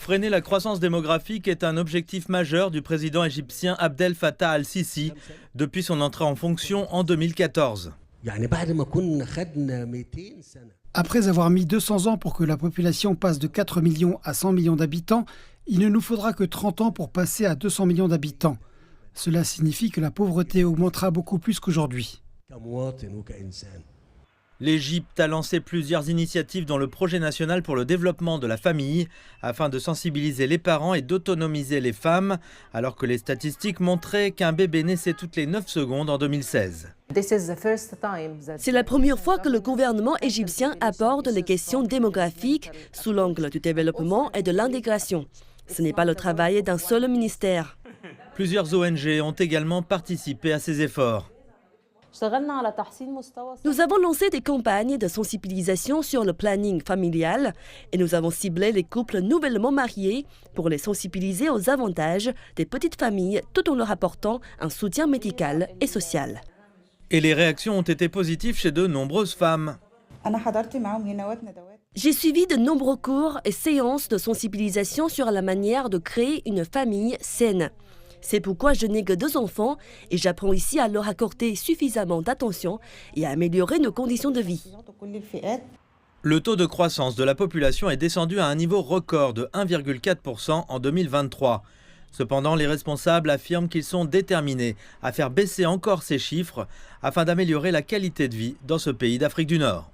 Freiner la croissance démographique est un objectif majeur du président égyptien Abdel Fattah al-Sisi depuis son entrée en fonction en 2014. Après avoir mis 200 ans pour que la population passe de 4 millions à 100 millions d'habitants, il ne nous faudra que 30 ans pour passer à 200 millions d'habitants. Cela signifie que la pauvreté augmentera beaucoup plus qu'aujourd'hui. L'Égypte a lancé plusieurs initiatives dont le projet national pour le développement de la famille afin de sensibiliser les parents et d'autonomiser les femmes, alors que les statistiques montraient qu'un bébé naissait toutes les 9 secondes en 2016. C'est la première fois que le gouvernement égyptien aborde les questions démographiques sous l'angle du développement et de l'intégration. Ce n'est pas le travail d'un seul ministère. Plusieurs ONG ont également participé à ces efforts. Nous avons lancé des campagnes de sensibilisation sur le planning familial et nous avons ciblé les couples nouvellement mariés pour les sensibiliser aux avantages des petites familles tout en leur apportant un soutien médical et social. Et les réactions ont été positives chez de nombreuses femmes. J'ai suivi de nombreux cours et séances de sensibilisation sur la manière de créer une famille saine. C'est pourquoi je n'ai que 2 enfants et j'apprends ici à leur accorder suffisamment d'attention et à améliorer nos conditions de vie. Le taux de croissance de la population est descendu à un niveau record de 1,4% en 2023. Cependant, les responsables affirment qu'ils sont déterminés à faire baisser encore ces chiffres afin d'améliorer la qualité de vie dans ce pays d'Afrique du Nord.